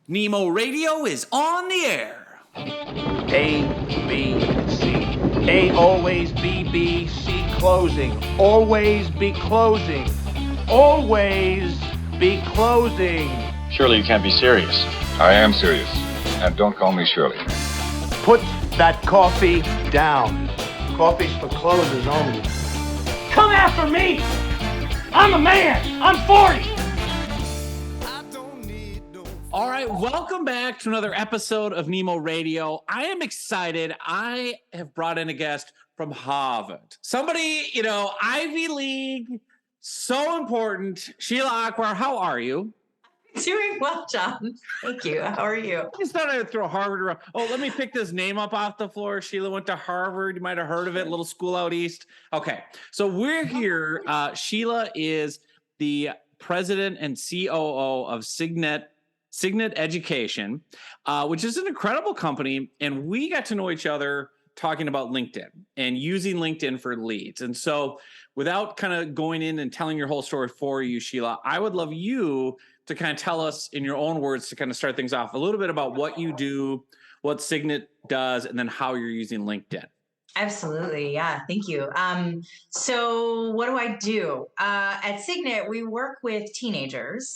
Nemo Radio is on the air. A, B, C. A, always B, B, C, closing. Always be closing. Always be closing. Surely you can't be serious. I am serious. And don't call me Shirley. Put that coffee down. Coffee's for closers only. Come after me! I'm a man! I'm 40! All right, welcome back to another episode of Nemo Radio. I am excited. I have brought in a guest from Harvard. Somebody, Ivy League, so important. Sheila Akbar, how are you? Doing well, John. Thank you. How are you? I just thought I'd throw Harvard around. Oh, let me pick this name up off the floor. Sheila went to Harvard. You might have heard of it, little school out east. Okay, so we're here. Sheila is the president and COO of Signet Education, which is an incredible company. And we got to know each other talking about LinkedIn and using LinkedIn for leads. And so without kind of going in and telling your whole story for you, Sheila, I would love you to kind of tell us in your own words to kind of start things off a little bit about what you do, what Signet does, and then how you're using LinkedIn. Absolutely. Yeah. Thank you. So what do I do? At Signet, we work with teenagers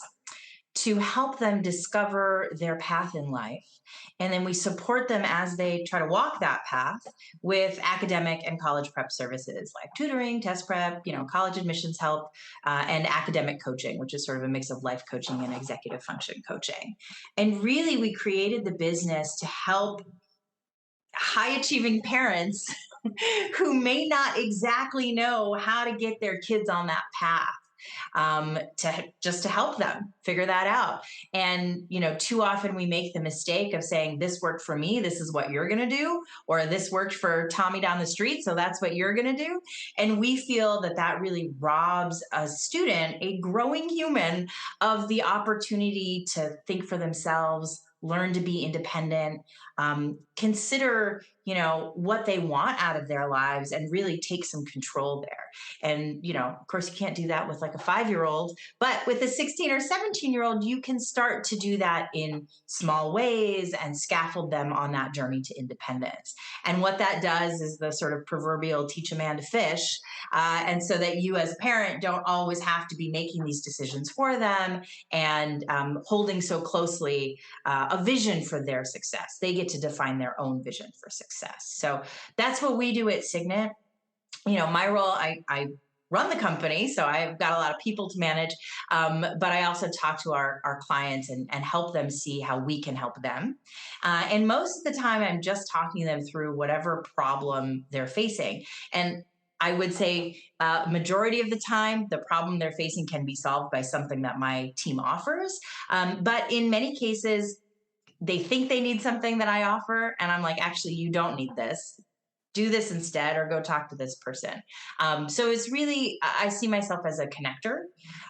to help them discover their path in life. And then we support them as they try to walk that path with academic and college prep services like tutoring, test prep, college admissions help, and academic coaching, which is sort of a mix of life coaching and executive function coaching. And really, we created the business to help high achieving parents who may not exactly know how to get their kids on that path. To help them figure that out. And, too often we make the mistake of saying, this worked for me, this is what you're going to do, or this worked for Tommy down the street, so that's what you're going to do. And we feel that really robs a student, a growing human, of the opportunity to think for themselves, learn to be independent, consider, what they want out of their lives and really take some control there. And, of course, you can't do that with like a 5-year-old, but with a 16 or 17-year-old, you can start to do that in small ways and scaffold them on that journey to independence. And what that does is the sort of proverbial teach a man to fish. And so that you as a parent don't always have to be making these decisions for them and holding so closely a vision for their success. They get to define their own vision for success. So that's what we do at Signet. My role, I run the company, so I've got a lot of people to manage, but I also talk to our clients and help them see how we can help them. And most of the time, I'm just talking them through whatever problem they're facing. And I would say majority of the time, the problem they're facing can be solved by something that my team offers. But in many cases, they think they need something that I offer, and I'm like, actually, you don't need this. Do this instead, or go talk to this person. So it's really, I see myself as a connector,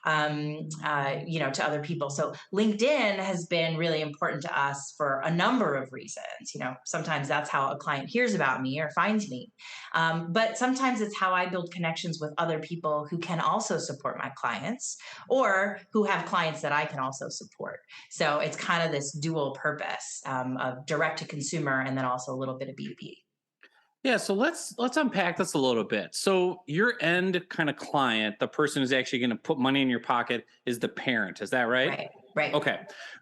to other people. So LinkedIn has been really important to us for a number of reasons. Sometimes that's how a client hears about me or finds me. But sometimes it's how I build connections with other people who can also support my clients or who have clients that I can also support. So it's kind of this dual purpose of direct to consumer and then also a little bit of B2B. Yeah, so let's unpack this a little bit. So your end kind of client, the person who's actually going to put money in your pocket, is the parent. Is that right? Right. Okay.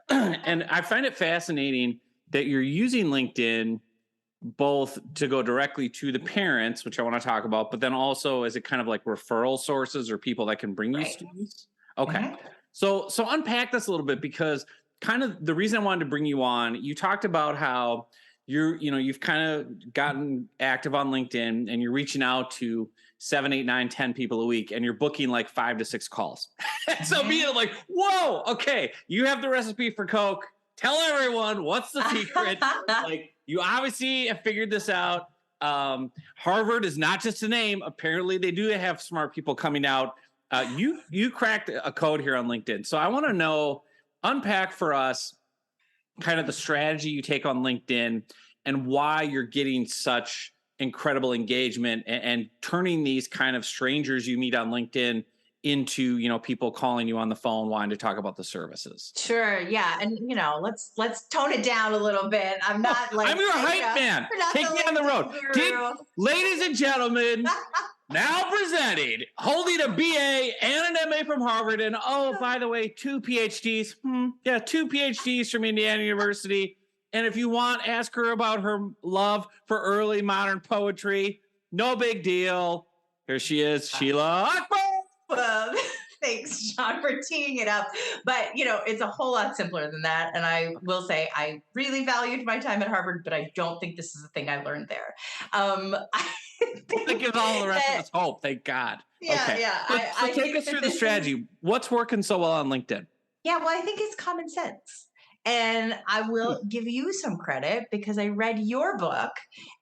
And I find it fascinating that you're using LinkedIn both to go directly to the parents, which I want to talk about, but then also as a kind of like referral sources or people that can bring you students. Okay. Mm-hmm. So unpack this a little bit, because kind of the reason I wanted to bring you on, you talked about how you've kind of gotten active on LinkedIn and you're reaching out to 7, 8, 9, 10 people a week, and you're booking like 5 to 6 calls. So being like, whoa, okay, you have the recipe for Coke. Tell everyone what's the secret. Like, you obviously have figured this out. Harvard is not just a name. Apparently they do have smart people coming out. You cracked a code here on LinkedIn. So I want to know, unpack for us kind of the strategy you take on LinkedIn and why you're getting such incredible engagement and turning these kind of strangers you meet on LinkedIn into, you know, people calling you on the phone wanting to talk about the services. Sure. Yeah. And you know, let's tone it down a little bit. I'm not like I'm your saying, hype man. we're not Take me on the road. Ladies and gentlemen, now presenting, holding a BA and an MA from Harvard, and oh, by the way, 2 PhDs. 2 PhDs from Indiana University. And if you want, ask her about her love for early modern poetry. No big deal. Here she is, Sheila Akbar. Well, thanks, John, for teeing it up. But, you know, it's a whole lot simpler than that. And I will say I really valued my time at Harvard, but I don't think this is the thing I learned there. That gives all the rest of us hope. Thank God. Yeah, okay. yeah. So take us through the strategy. What's working so well on LinkedIn? Yeah, well, I think it's common sense. And I will give you some credit because I read your book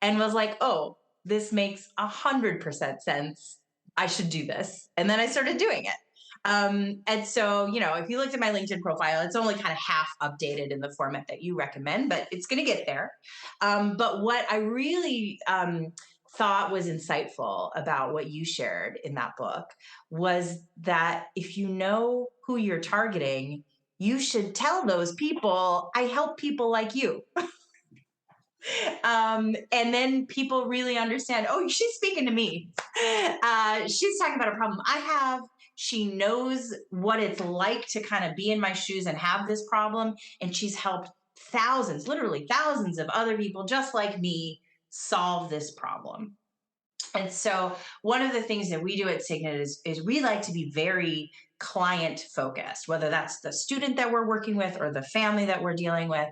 and was like, oh, this makes 100% sense. I should do this. And then I started doing it. And so, you know, if you looked at my LinkedIn profile, it's only kind of half updated in the format that you recommend, but it's going to get there. But what I really thought was insightful about what you shared in that book was that if you know who you're targeting, you should tell those people, I help people like you. And then people really understand, oh, she's speaking to me. She's talking about a problem I have. She knows what it's like to kind of be in my shoes and have this problem. And she's helped thousands, literally thousands of other people just like me solve this problem. And so one of the things that we do at Signet is we like to be very client focused, whether that's the student that we're working with or the family that we're dealing with.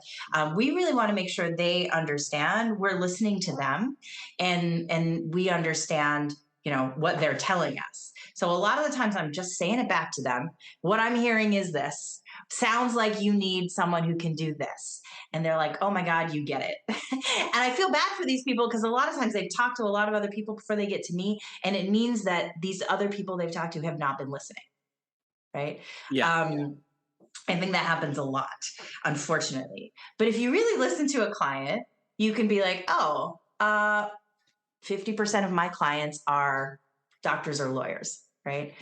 We really want to make sure they understand we're listening to them and we understand, you know, what they're telling us. So a lot of the times I'm just saying it back to them. What I'm hearing is this. Sounds like you need someone who can do this. And they're like, oh my God, you get it. And I feel bad for these people because a lot of times they've talked to a lot of other people before they get to me. And it means that these other people they've talked to have not been listening. Right. Yeah. I think that happens a lot, unfortunately. But if you really listen to a client, you can be like, oh, 50% of my clients are doctors or lawyers, right?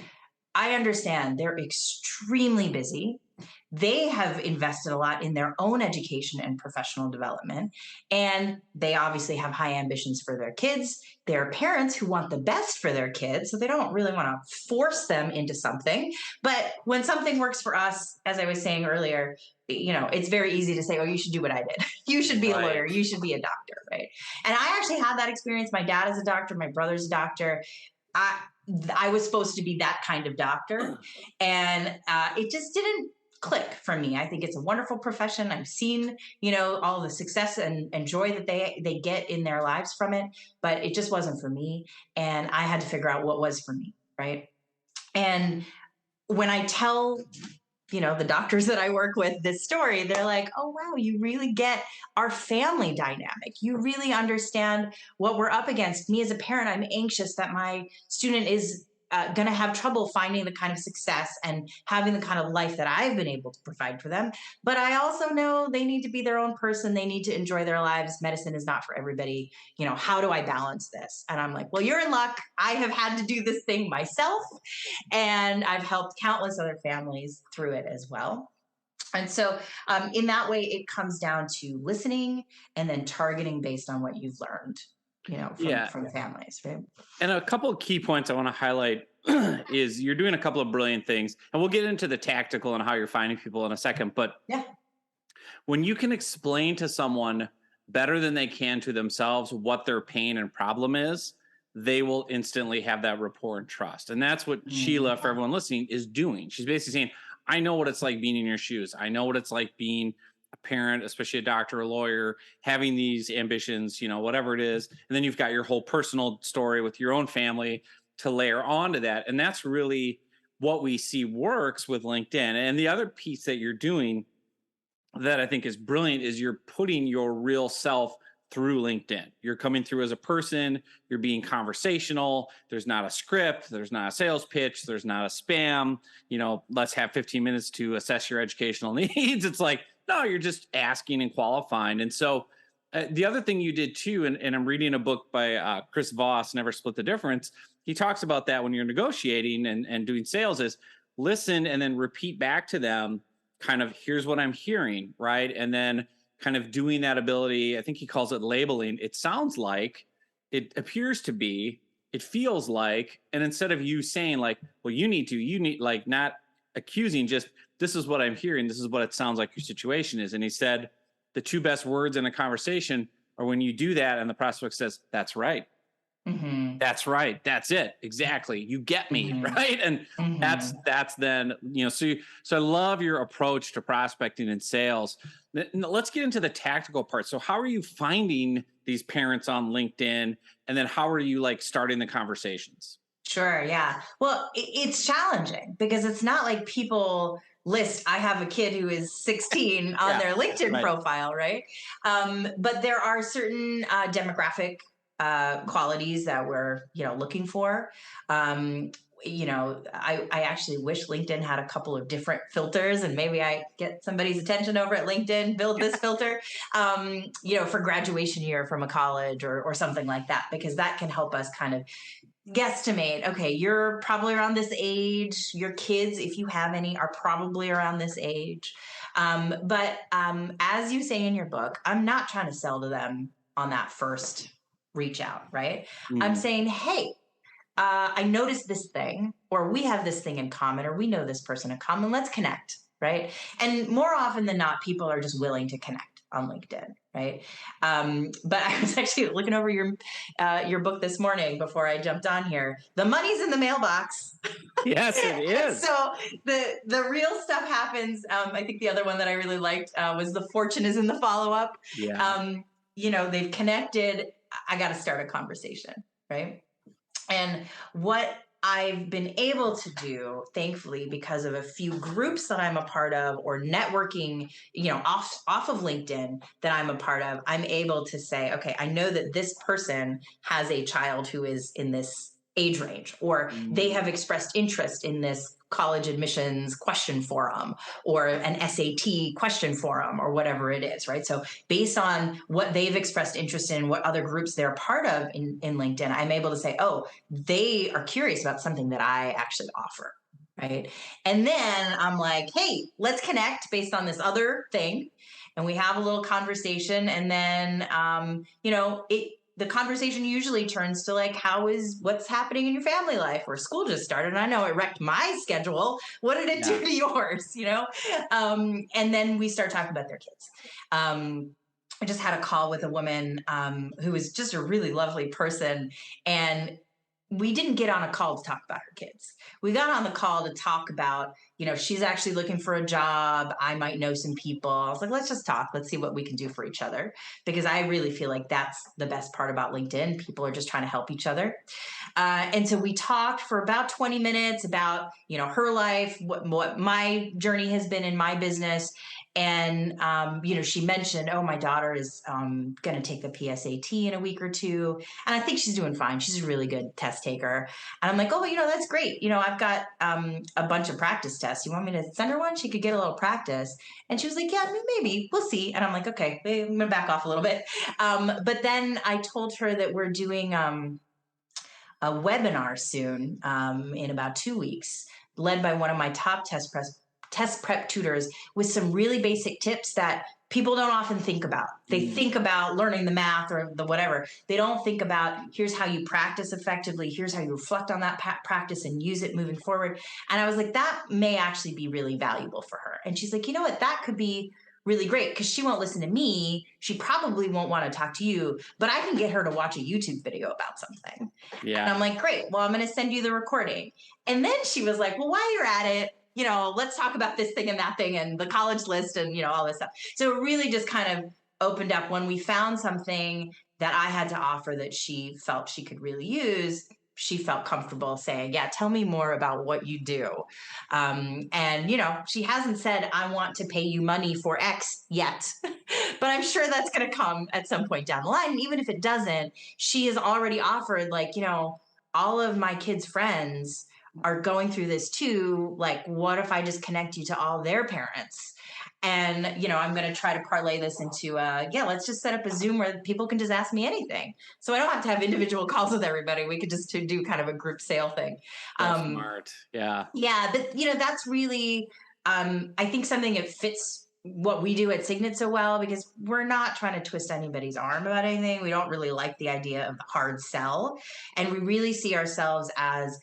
I understand they're extremely busy. They have invested a lot in their own education and professional development. And they obviously have high ambitions for their kids. They're parents who want the best for their kids. So they don't really want to force them into something. But when something works for us, as I was saying earlier, you know, it's very easy to say, oh, you should do what I did. You should be a lawyer. You should be a doctor, right? And I actually had that experience. My dad is a doctor. My brother's a doctor. I was supposed to be that kind of doctor. And it just didn't click for me. I think it's a wonderful profession. I've seen, you know, all the success and joy that they get in their lives from it, but it just wasn't for me. And I had to figure out what was for me, right? And when I tell, you know, the doctors that I work with this story, they're like, oh, wow, you really get our family dynamic. You really understand what we're up against. Me as a parent, I'm anxious that my student is going to have trouble finding the kind of success and having the kind of life that I've been able to provide for them. But I also know they need to be their own person. They need to enjoy their lives. Medicine is not for everybody. You know, how do I balance this? And I'm like, well, you're in luck. I have had to do this thing myself. And I've helped countless other families through it as well. And so in that way, it comes down to listening and then targeting based on what you've learned, you know, from families, right? And a couple of key points I want to highlight is you're doing a couple of brilliant things, and we'll get into the tactical and how you're finding people in a second. But when you can explain to someone better than they can to themselves what their pain and problem is, they will instantly have that rapport and trust. And that's what Sheila, for everyone listening, is doing. She's basically saying, I know what it's like being in your shoes. I know what it's like being a parent, especially a doctor, a lawyer, having these ambitions, you know, whatever it is. And then you've got your whole personal story with your own family to layer onto that. And that's really what we see works with LinkedIn. And the other piece that you're doing that I think is brilliant is you're putting your real self through LinkedIn. You're coming through as a person, you're being conversational. There's not a script, there's not a sales pitch, there's not a spam, you know, let's have 15 minutes to assess your educational needs. It's like, no, you're just asking and qualifying. And so the other thing you did too, and I'm reading a book by Chris Voss, Never Split the Difference, he talks about that when you're negotiating and doing sales is listen and then repeat back to them kind of here's what I'm hearing, right? And then kind of doing that ability, I think he calls it labeling. It sounds like, it appears to be, it feels like, and instead of you saying like, well, you need like not accusing, just this is what I'm hearing, this is what it sounds like your situation is. And he said the two best words in a conversation are when you do that and the prospect says, that's right. Mm-hmm. That's right. That's it. Exactly. You get me. Mm-hmm. Right. And Mm-hmm. that's then, so I love your approach to prospecting and sales. Let's get into the tactical part. So how are you finding these parents on LinkedIn? And then how are you like starting the conversations? Sure. Yeah. Well, it's challenging because it's not like people list, I have a kid who is 16 on their LinkedIn profile, right? But there are certain demographic qualities that we're, looking for. I actually wish LinkedIn had a couple of different filters, and maybe I get somebody's attention over at LinkedIn, build this filter, for graduation year from a college or something like that, because that can help us kind of guesstimate, okay, you're probably around this age. Your kids, if you have any, are probably around this age. But as you say in your book, I'm not trying to sell to them on that first reach out, right? I'm saying, hey, I noticed this thing, or we have this thing in common, or we know this person in common. Let's connect, right? And more often than not, people are just willing to connect on LinkedIn, right? But I was actually looking over your book this morning before I jumped on here. The money's in the mailbox. Yes, it is. So the real stuff happens. I think the other one that I really liked was the fortune is in the follow-up. Yeah. They've connected. I got to start a conversation, right? And what I've been able to do, thankfully, because of a few groups that I'm a part of or networking, off of LinkedIn that I'm a part of, I'm able to say, okay, I know that this person has a child who is in this age range, or they have expressed interest in this college admissions question forum or an SAT question forum or whatever it is, right? So based on what they've expressed interest in, what other groups they're part of in LinkedIn, I'm able to say, oh, they are curious about something that I actually offer, right? And then I'm like, hey, let's connect based on this other thing. And we have a little conversation. And then, the conversation usually turns to like, what's happening in your family life, or school just started. And I know it wrecked my schedule. What did it do to yours? And then we start talking about their kids. I just had a call with a woman who was just a really lovely person. And we didn't get on a call to talk about her kids. We got on the call to talk about, she's actually looking for a job. I might know some people. I was like, let's just talk. Let's see what we can do for each other. Because I really feel like that's the best part about LinkedIn. People are just trying to help each other. And so we talked for about 20 minutes about, her life, what my journey has been in my business. And, she mentioned, oh, my daughter is going to take the PSAT in a week or two. And I think she's doing fine. She's a really good test taker. And I'm like, oh, that's great. I've got a bunch of practice tests. You want me to send her one? She could get a little practice. And she was like, yeah, maybe. We'll see. And I'm like, okay, I'm going to back off a little bit. But then I told her that we're doing a webinar soon in about 2 weeks, led by one of my top test prep tutors, with some really basic tips that people don't often think about. They think about learning the math or the whatever. They don't think about, here's how you practice effectively. Here's how you reflect on that practice and use it moving forward. And I was like, that may actually be really valuable for her. And she's like, you know what, that could be really great, because she won't listen to me. She probably won't want to talk to you, but I can get her to watch a YouTube video about something. Yeah. And I'm like, great. Well, I'm going to send you the recording. And then she was like, well, while you're at it, let's talk about this thing and that thing and the college list and, all this stuff. So it really just kind of opened up when we found something that I had to offer that she felt she could really use. She felt comfortable saying, yeah, tell me more about what you do. And, she hasn't said, I want to pay you money for X yet, but I'm sure that's going to come at some point down the line. And even if it doesn't, she has already offered, like, all of my kids' friends are going through this too. Like, what if I just connect you to all their parents? And, I'm going to try to parlay this into, let's just set up a Zoom where people can just ask me anything. So I don't have to have individual calls with everybody. We could just do kind of a group sale thing. That's smart. Yeah. Yeah. But, that's really, I think something that fits what we do at Signet so well, because we're not trying to twist anybody's arm about anything. We don't really like the idea of the hard sell. And we really see ourselves as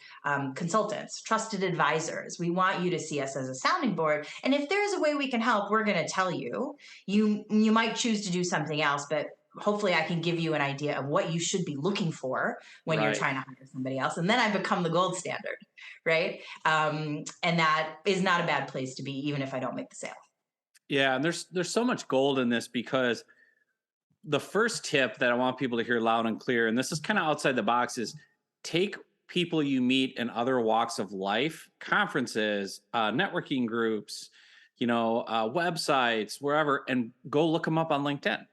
consultants, trusted advisors. We want you to see us as a sounding board. And if there's a way we can help, we're going to tell you. You might choose to do something else, but hopefully I can give you an idea of what you should be looking for when you're trying to hire somebody else. And then I become the gold standard, right? And that is not a bad place to be, even if I don't make the sale. Yeah, and there's so much gold in this, because the first tip that I want people to hear loud and clear, and this is kind of outside the box, is take people you meet in other walks of life, conferences, networking groups, websites, wherever, and go look them up on LinkedIn.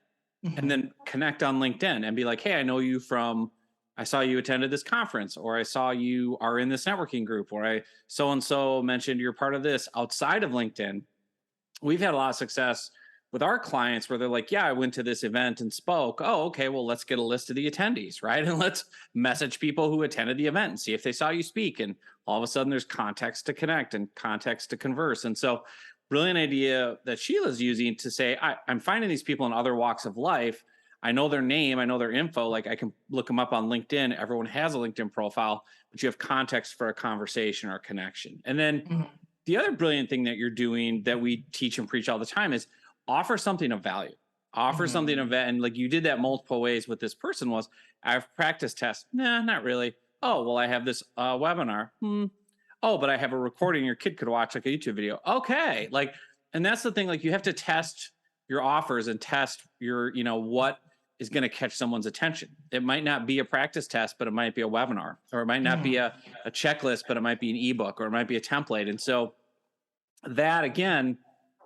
Mm-hmm. And then connect on LinkedIn and be like, hey, I saw you attended this conference, or I saw you are in this networking group, or I so-and-so mentioned you're part of this outside of LinkedIn. We've had a lot of success with our clients where they're like, yeah, I went to this event and spoke. Oh, okay. Well, let's get a list of the attendees, right? And let's message people who attended the event and see if they saw you speak. And all of a sudden there's context to connect and context to converse. And so brilliant idea that Sheila's using to say, I'm finding these people in other walks of life. I know their name. I know their info. Like, I can look them up on LinkedIn. Everyone has a LinkedIn profile, but you have context for a conversation or a connection. And then the other brilliant thing that you're doing that we teach and preach all the time is offer something of value. Offer something of value. And like you did that multiple ways with this person was, I have practice tests. Nah, not really. Oh, well, I have this webinar. Oh, but I have a recording your kid could watch, like a YouTube video. Okay. Like, and that's the thing, like you have to test your offers and test your, what is going to catch someone's attention. It might not be a practice test, but it might be a webinar, or it might not be a checklist, but it might be an ebook, or it might be a template. And so that again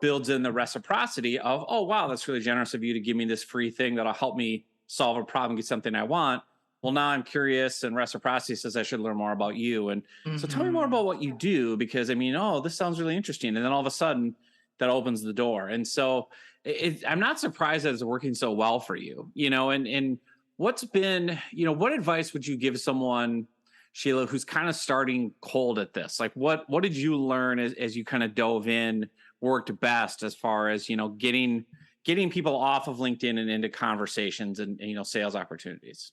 builds in the reciprocity of, oh, wow, that's really generous of you to give me this free thing that'll help me solve a problem, get something I want. Well, now I'm curious, and reciprocity says I should learn more about you. And so tell me more about what you do, because this sounds really interesting. And then all of a sudden that opens the door. And so I'm not surprised that it's working so well for you, and what's been, what advice would you give someone, Sheila, who's kind of starting cold at this? Like, what did you learn as you kind of dove in, worked best as far as, getting people off of LinkedIn and into conversations and sales opportunities?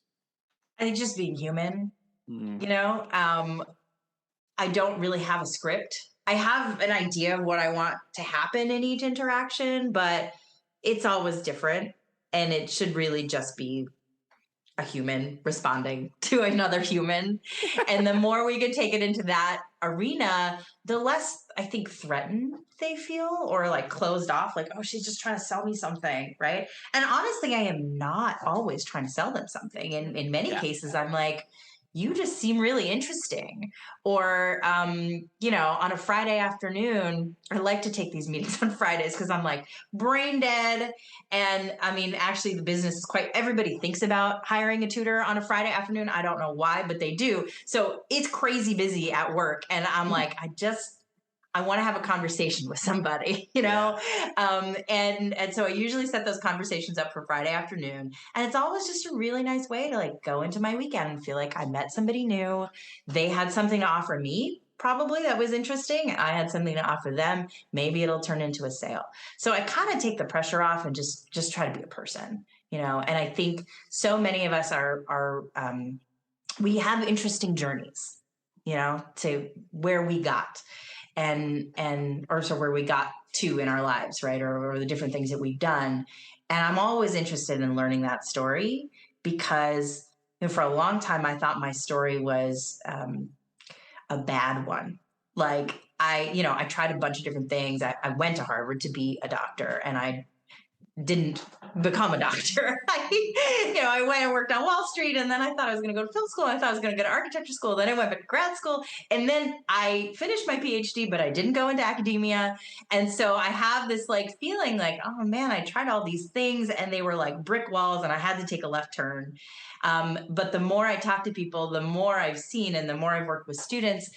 I think just being human, I don't really have a script. I have an idea of what I want to happen in each interaction, but it's always different. And it should really just be a human responding to another human. And the more we could take it into that arena, the less I think threatened they feel, or like closed off, like, oh, she's just trying to sell me something, right? And honestly, I am not always trying to sell them something. In many cases, I'm like, you just seem really interesting. Or, on a Friday afternoon, I like to take these meetings on Fridays because I'm like brain dead. And I mean, actually the business is everybody thinks about hiring a tutor on a Friday afternoon. I don't know why, but they do. So it's crazy busy at work. And I'm like, I want to have a conversation with somebody, and so I usually set those conversations up for Friday afternoon. And it's always just a really nice way to like go into my weekend and feel like I met somebody new. They had something to offer me, probably, that was interesting. I had something to offer them. Maybe it'll turn into a sale. So I kind of take the pressure off and just try to be a person, and I think so many of us we have interesting journeys, to where we got. Or so where we got to in our lives, right? Or the different things that we've done. And I'm always interested in learning that story, because for a long time, I thought my story was a bad one. Like I tried a bunch of different things. I went to Harvard to be a doctor, and I didn't become a doctor. I went and worked on Wall Street, and then I thought I was going to go to film school. I thought I was going to go to architecture school. Then I went back to grad school, and then I finished my PhD, but I didn't go into academia. And so I have this like feeling like, oh man, I tried all these things and they were like brick walls, and I had to take a left turn. But the more I talk to people, the more I've seen, and the more I've worked with students,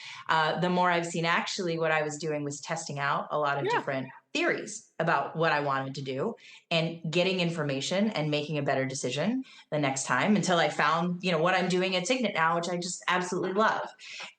the more I've seen actually what I was doing was testing out a lot of different theories about what I wanted to do and getting information and making a better decision the next time until I found, what I'm doing at Signet now, which I just absolutely love.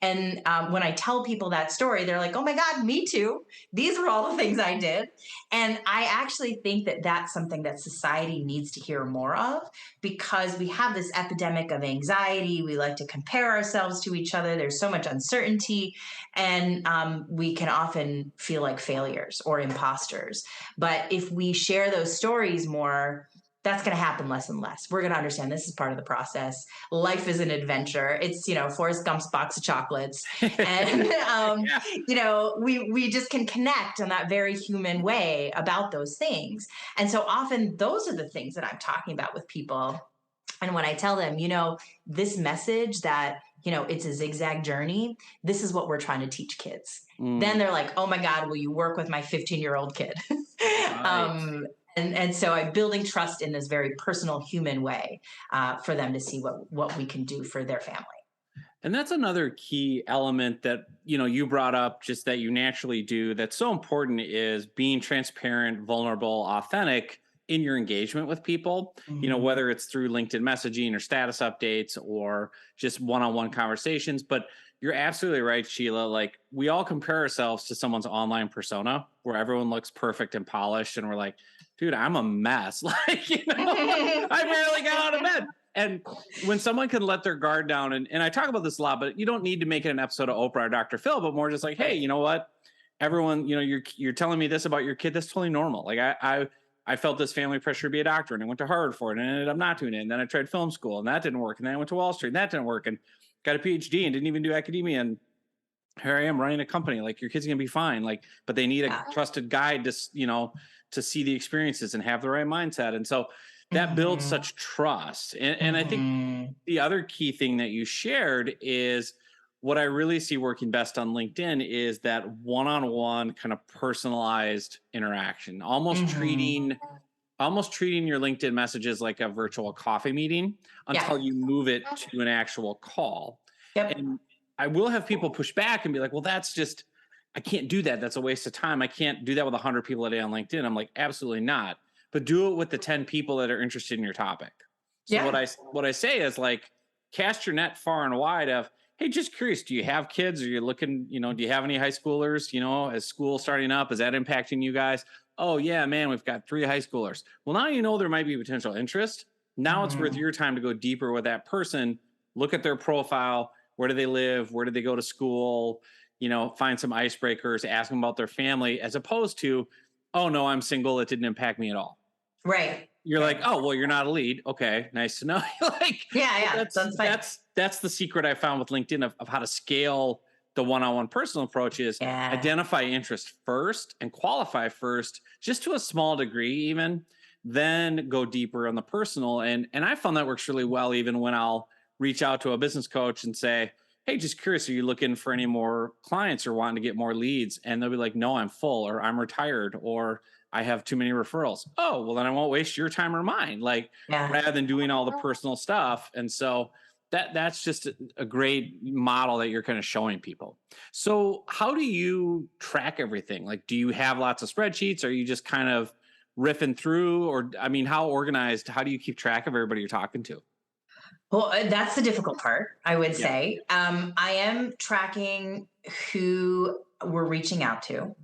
And when I tell people that story, they're like, oh my God, me too. These were all the things I did. And I actually think that that's something that society needs to hear more of, because we have this epidemic of anxiety. We like to compare ourselves to each other. There's so much uncertainty, and we can often feel like failures or imposters. But if we share those stories more, that's going to happen less and less. We're going to understand this is part of the process. Life is an adventure. It's, Forrest Gump's box of chocolates. And, we just can connect in that very human way about those things. And so often those are the things that I'm talking about with people. And when I tell them, this message that, it's a zigzag journey, this is what we're trying to teach kids. Then they're like, oh my God, will you work with my 15-year-old kid? Right. And so I'm building trust in this very personal human way for them to see what we can do for their family. And that's another key element that, you brought up, just that you naturally do, that's so important, is being transparent, vulnerable, authentic in your engagement with people, whether it's through LinkedIn messaging or status updates or just one-on-one conversations. But you're absolutely right, Sheila. Like, we all compare ourselves to someone's online persona where everyone looks perfect and polished, and we're like, dude, I'm a mess. Like, I barely got out of bed. And when someone can let their guard down, and I talk about this a lot, but you don't need to make it an episode of Oprah or Dr. Phil, but more just like, hey, you know what? Everyone, you're telling me this about your kid. That's totally normal. Like, I felt this family pressure to be a doctor, and I went to Harvard for it, and I ended up not doing it. And then I tried film school, and that didn't work. And then I went to Wall Street, and that didn't work, and got a PhD and didn't even do academia. And here I am running a company. Like, your kid's going to be fine. Like, but they need a trusted guide to see the experiences and have the right mindset. And so that builds such trust. And I think the other key thing that you shared is what I really see working best on LinkedIn is that one-on-one kind of personalized interaction, almost treating your LinkedIn messages like a virtual coffee meeting until you move it to an actual call. Yep. And I will have people push back and be like, well, I can't do that. That's a waste of time. I can't do that with 100 people a day on LinkedIn. I'm like, absolutely not. But do it with the 10 people that are interested in your topic. So what I say is, like, cast your net far and wide of, hey, just curious, do you have kids? Are you looking, do you have any high schoolers? As school starting up, is that impacting you guys? Oh yeah, man, we've got 3 high schoolers. Well, now there might be potential interest. Now it's worth your time to go deeper with that person. Look at their profile. Where do they live? Where did they go to school? Find some icebreakers, ask them about their family, as opposed to, oh no, I'm single. It didn't impact me at all. Right. You're like, oh, well, you're not a lead. Okay. Nice to know. Like, that's the secret I found with LinkedIn of how to scale the one-on-one personal approach is identify interest first and qualify first, just to a small degree, even then go deeper on the personal. And I found that works really well, even when I'll reach out to a business coach and say, hey, just curious, are you looking for any more clients or wanting to get more leads? And they'll be like, no, I'm full, or I'm retired, or I have too many referrals. Oh, well, then I won't waste your time or mine, rather than doing all the personal stuff. And so that's just a great model that you're kind of showing people. So how do you track everything? Like, do you have lots of spreadsheets? Are you just kind of riffing through? Or, how organized, how do you keep track of everybody you're talking to? Well, that's the difficult part, I would say. I am tracking who we're reaching out to.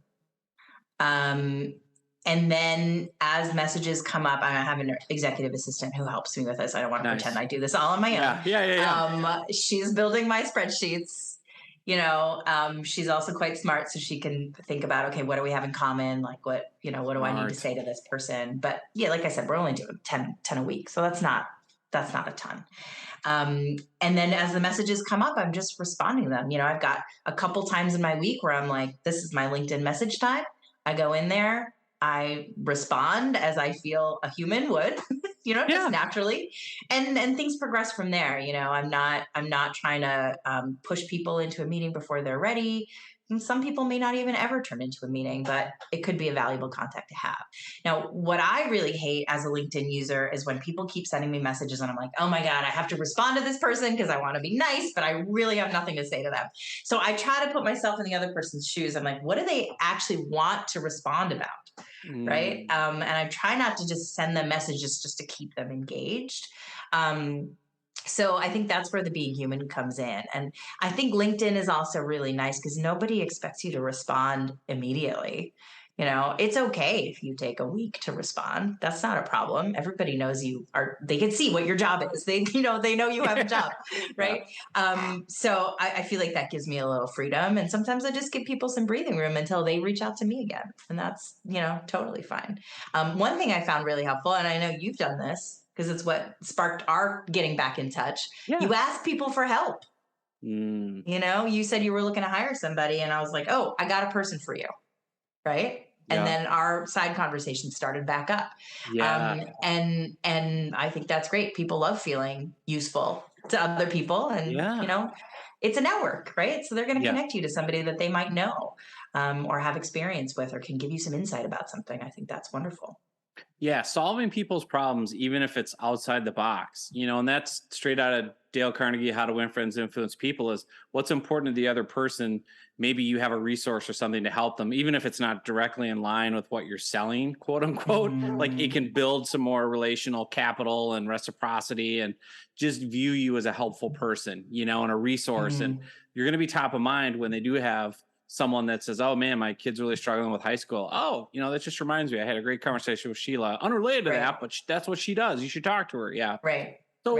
And then as messages come up, I have an executive assistant who helps me with this. I don't want to pretend I do this all on my own. Yeah. She's building my spreadsheets. She's also quite smart, so she can think about, okay, what do we have in common? Like, what do I need to say to this person? But yeah, like I said, we're only doing 10 a week. So that's not a ton. And then as the messages come up, I'm just responding to them. I've got a couple times in my week where I'm like, this is my LinkedIn message time. I go in there, I respond as I feel a human would, just naturally, and things progress from there. I'm not trying to push people into a meeting before they're ready. And some people may not even ever turn into a meeting, but it could be a valuable contact to have. Now, what I really hate as a LinkedIn user is when people keep sending me messages and I'm like, oh my God, I have to respond to this person because I want to be nice, but I really have nothing to say to them. So I try to put myself in the other person's shoes. I'm like, what do they actually want to respond about? Right. And I try not to just send them messages just to keep them engaged. So I think that's where the being human comes in. And I think LinkedIn is also really nice because nobody expects you to respond immediately. It's okay if you take a week to respond. That's not a problem. Everybody knows they can see what your job is. They know you have a job, right? So I feel like that gives me a little freedom. And sometimes I just give people some breathing room until they reach out to me again. And that's, totally fine. One thing I found really helpful, and I know you've done this because it's what sparked our getting back in touch. Yeah. You ask people for help. You said you were looking to hire somebody and I was like, oh, I got a person for you. Right. And then our side conversation started back up. Yeah. And I think that's great. People love feeling useful to other people. And, it's a network, right? So they're going to connect you to somebody that they might know or have experience with or can give you some insight about something. I think that's wonderful. Yeah, solving people's problems, even if it's outside the box, and that's straight out of Dale Carnegie, How to Win Friends, Influence People, is what's important to the other person. Maybe you have a resource or something to help them, even if it's not directly in line with what you're selling, quote unquote, like it can build some more relational capital and reciprocity and just view you as a helpful person, and a resource. And you're going to be top of mind when they do have someone that says, oh man, my kid's really struggling with high school. Oh, that just reminds me, I had a great conversation with Sheila, unrelated to that, but that's what she does. You should talk to her. Yeah. Right. So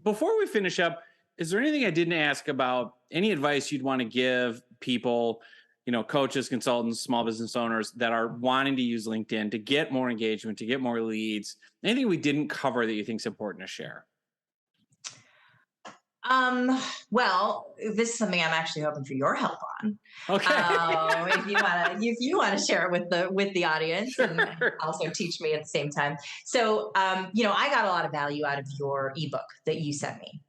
before we finish up, is there anything I didn't ask about, any advice you'd want to give people, coaches, consultants, small business owners that are wanting to use LinkedIn to get more engagement, to get more leads? Anything we didn't cover that you think is important to share? Well, this is something I'm actually hoping for your help on. Okay. If you want to share it with the audience and also teach me at the same time. So, I got a lot of value out of your ebook that you sent me.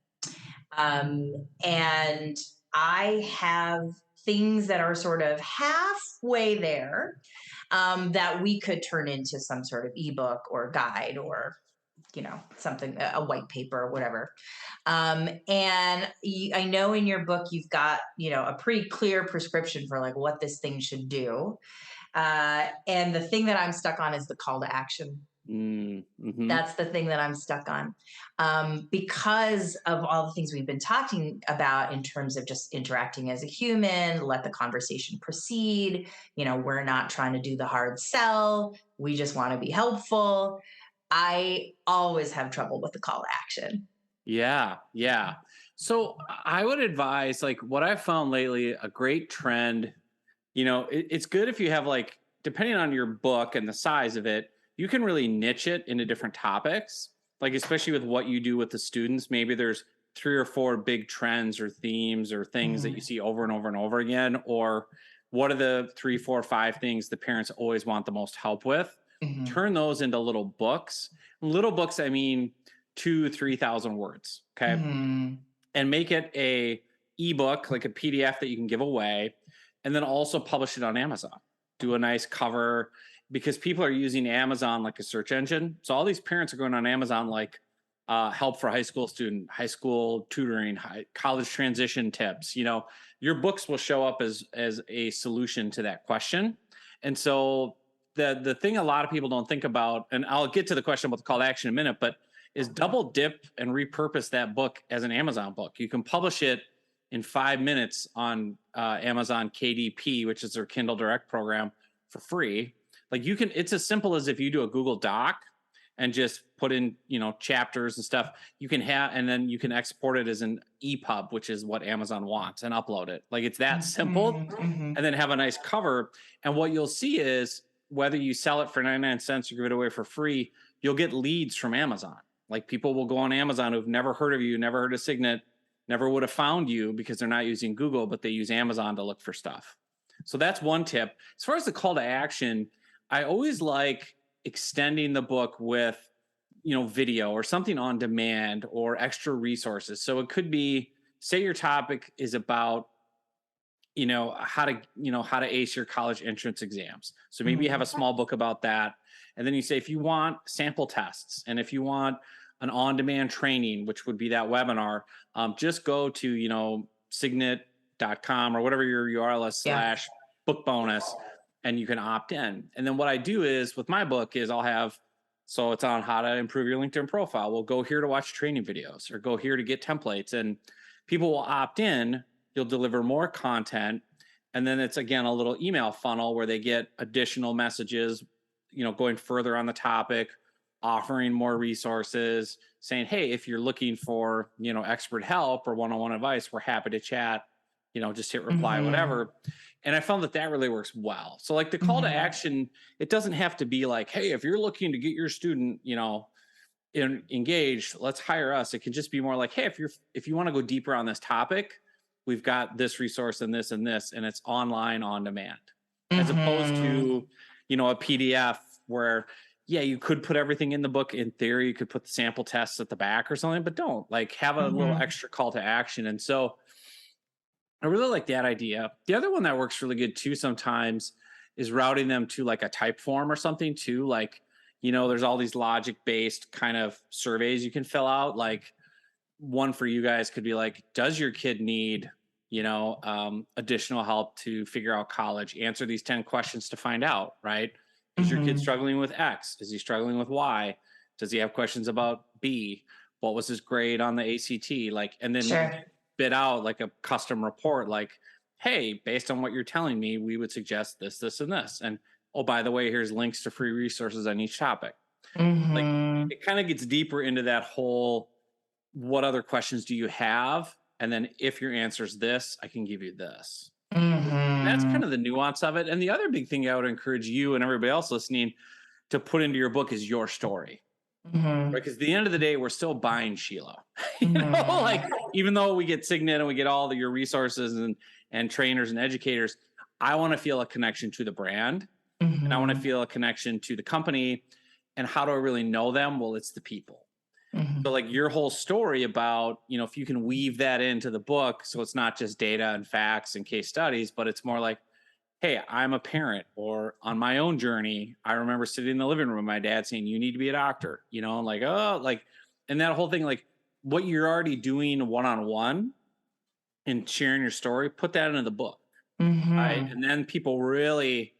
And I have things that are sort of halfway there, that we could turn into some sort of ebook or guide or something, a white paper or whatever. And I know in your book, you've got, a pretty clear prescription for like what this thing should do. And the thing that I'm stuck on is the call to action. That's the thing that I'm stuck on, because of all the things we've been talking about in terms of just interacting as a human, let the conversation proceed. We're not trying to do the hard sell. We just want to be helpful. I always have trouble with the call to action. Yeah. So I would advise, like what I've found lately, a great trend, it's good if you have like, depending on your book and the size of it, you can really niche it into different topics, like especially with what you do with the students. Maybe there's 3 or 4 big trends or themes or things that you see over and over and over again, or what are the 3, 4, 5 things the parents always want the most help with. Turn those into little books. Little books, I mean 2,000-3,000 words. Okay. And make it a ebook, like a PDF that you can give away, and then also publish it on Amazon. Do a nice cover, because people are using Amazon like a search engine. So all these parents are going on Amazon, like help for high school student, high school tutoring, college transition tips. Your books will show up as a solution to that question. And so the thing a lot of people don't think about, and I'll get to the question about the call to action in a minute, but is double dip and repurpose that book as an Amazon book. You can publish it in 5 minutes on Amazon KDP, which is their Kindle Direct program, for free. Like it's as simple as if you do a Google Doc and just put in, chapters and stuff, and then you can export it as an EPUB, which is what Amazon wants, and upload it. Like it's that simple, and then have a nice cover. And what you'll see is, whether you sell it for 99 cents or give it away for free, you'll get leads from Amazon. Like people will go on Amazon who've never heard of you, never heard of Signet, never would have found you because they're not using Google, but they use Amazon to look for stuff. So that's one tip. As far as the call to action, I always like extending the book with, video or something on demand or extra resources. So it could be, say your topic is about how to ace your college entrance exams. So maybe you have a small book about that. And then you say, if you want sample tests and if you want an on-demand training, which would be that webinar, just go to, signet.com or whatever your URL is / book bonus, and you can opt in. And then what I do is with my book is so it's on how to improve your LinkedIn profile. We'll go here to watch training videos or go here to get templates, and people will opt in. You'll deliver more content. And then it's, again, a little email funnel where they get additional messages, going further on the topic, offering more resources, saying, hey, if you're looking for, expert help or one-on-one advice, we're happy to chat, just hit reply, whatever. And I found that really works well. So like the call to action, it doesn't have to be like, hey, if you're looking to get your student, engaged, let's hire us. It can just be more like, hey, if you want to go deeper on this topic, we've got this resource and this, and it's online on demand, as opposed to, a PDF where, you could put everything in the book. In theory, you could put the sample tests at the back or something, but don't have a little extra call to action. And so I really like that idea. The other one that works really good too sometimes is routing them to like a type form or something too. Like, there's all these logic-based kind of surveys you can fill out. Like one for you guys could be like, does your kid need, additional help to figure out college? Answer these 10 questions to find out, right? Is your kid struggling with X? Is he struggling with Y? Does he have questions about B? What was his grade on the ACT? Like, and then spit out like a custom report, like, hey, based on what you're telling me, we would suggest this, this, and this. And oh, by the way, here's links to free resources on each topic. Like it kind of gets deeper into that whole, what other questions do you have? And then if your answer is this, I can give you this. That's kind of the nuance of it. And the other big thing I would encourage you and everybody else listening to put into your book is your story. Right? Because at the end of the day, we're still buying Sheila. Like even though we get Signet and we get all your resources and trainers and educators, I want to feel a connection to the brand, and I want to feel a connection to the company. And how do I really know them? Well, it's the people. So like your whole story about, if you can weave that into the book, so it's not just data and facts and case studies, but it's more like, hey, I'm a parent, or on my own journey, I remember sitting in the living room with my dad saying, you need to be a doctor, like, oh, like, and that whole thing, like what you're already doing one-on-one and sharing your story, put that into the book. Right. And then people really,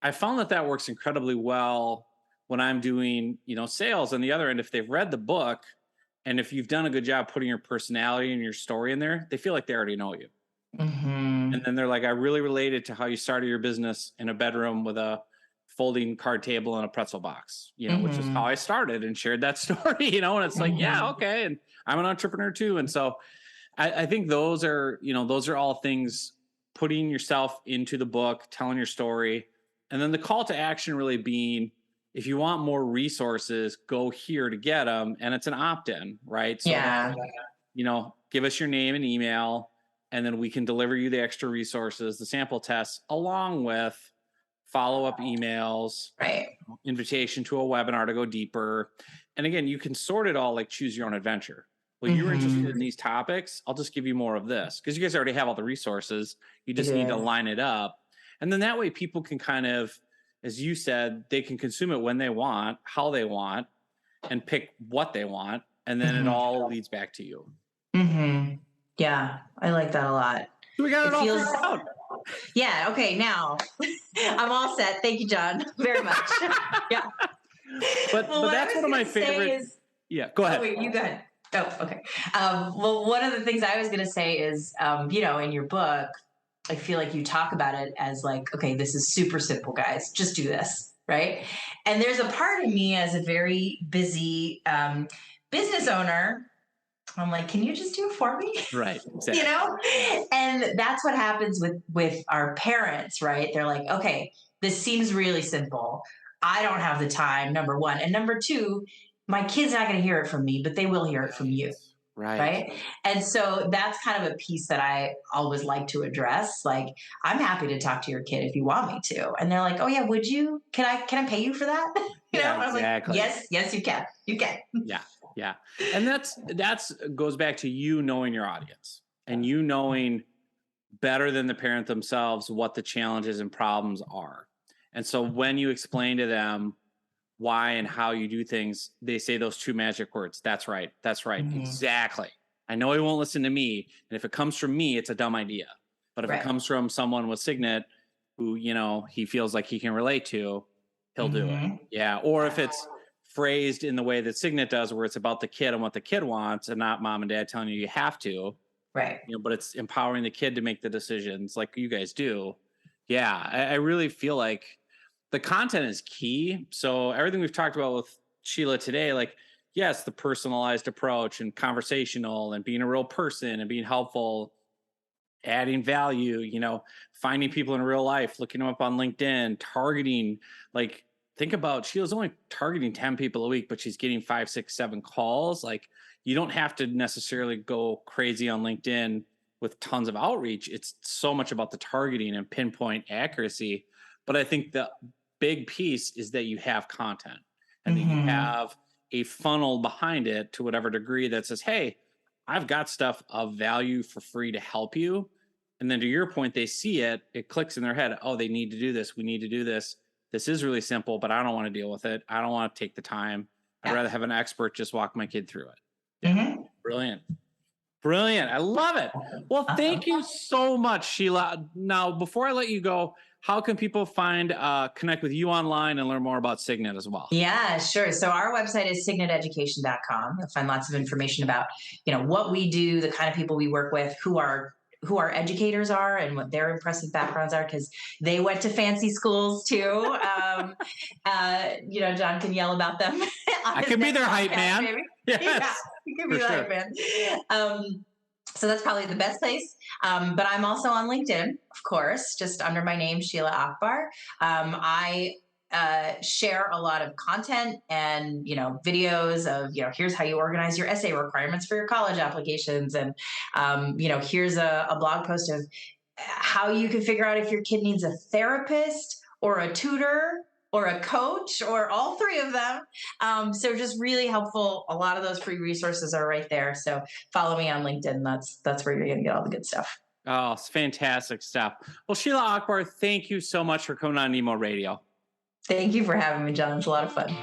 I found that works incredibly well when I'm doing, sales on the other end. If they've read the book and if you've done a good job putting your personality and your story in there, they feel like they already know you. And then they're like, I really related to how you started your business in a bedroom with a folding card table and a pretzel box, which is how I started, and shared that story, and it's like, yeah, okay. And I'm an entrepreneur too. And so I think those are all things, putting yourself into the book, telling your story. And then the call to action really being, if you want more resources, go here to get them. And it's an opt-in, right? So, give us your name and email, and then we can deliver you the extra resources, the sample tests, along with follow-up emails, right? Invitation to a webinar to go deeper. And again, you can sort it all like choose your own adventure. Well, you're interested in these topics, I'll just give you more of this, because you guys already have all the resources. You just need to line it up. And then that way people can kind of, as you said, they can consume it when they want, how they want, and pick what they want. And then it all leads back to you. Yeah, I like that a lot. We got it all figured out. Yeah, okay, now I'm all set. Thank you, John, very much. Yeah. But that's one of my favorite. Go ahead. Oh, wait, you go ahead. Oh, okay. Well, one of the things I was going to say is, in your book, I feel like you talk about it as like, okay, this is super simple, guys. Just do this, right? And there's a part of me as a very busy business owner. I'm like, can you just do it for me? Right. Exactly. And that's what happens with our parents, right? They're like, okay, this seems really simple. I don't have the time, number one. And number two, my kid's not going to hear it from me, but they will hear it from you. Right. And so that's kind of a piece that I always like to address. Like, I'm happy to talk to your kid if you want me to. And they're like, oh yeah, would you, can I pay you for that? Exactly. Like, yes, you can. You can. Yeah. And that's goes back to you knowing your audience and you knowing better than the parent themselves what the challenges and problems are. And so when you explain to them why and how you do things, they say those two magic words. That's right. That's right. Exactly. I know he won't listen to me. And if it comes from me, it's a dumb idea. But if it comes from someone with Signet who, you know, he feels like he can relate to, he'll do it. Yeah. Or if it's phrased in the way that Signet does, where it's about the kid and what the kid wants and not mom and dad telling you have to. Right. You know, but it's empowering the kid to make the decisions like you guys do. Yeah. I really feel like the content is key. So everything we've talked about with Sheila today, like, yes, the personalized approach and conversational and being a real person and being helpful, adding value, you know, finding people in real life, looking them up on LinkedIn, targeting, like, think about Sheila's only targeting 10 people a week, but she's getting 5, 6, 7 calls. Like, you don't have to necessarily go crazy on LinkedIn with tons of outreach. It's so much about the targeting and pinpoint accuracy. But I think the big piece is that you have content and that you have a funnel behind it to whatever degree that says, hey, I've got stuff of value for free to help you. And then to your point, they see it, it clicks in their head. Oh, they need to do this. We need to do this. This is really simple, but I don't want to deal with it. I don't want to take the time. I'd rather have an expert just walk my kid through it. Yeah. Brilliant. Brilliant. I love it. Well, thank you so much, Sheila. Now, before I let you go, how can people connect with you online and learn more about Signet as well? Yeah, sure. So our website is signeteducation.com. You'll find lots of information about, you know, what we do, the kind of people we work with, who our educators are and what their impressive backgrounds are, because they went to fancy schools too. You know, John can yell about them. I can be their hype man. Yes, yeah, you can be the hype man. So that's probably the best place. But I'm also on LinkedIn, of course, just under my name, Sheila Akbar. I share a lot of content and, you know, videos of, you know, here's how you organize your essay requirements for your college applications. And, you know, here's a blog post of how you can figure out if your kid needs a therapist or a tutor or a coach or all three of them. So just really helpful. A lot of those free resources are right there. So follow me on LinkedIn. That's where you're going to get all the good stuff. Oh, it's fantastic stuff. Well, Sheila Akbar, thank you so much for coming on Nemo Radio. Thank you for having me, John. It's a lot of fun.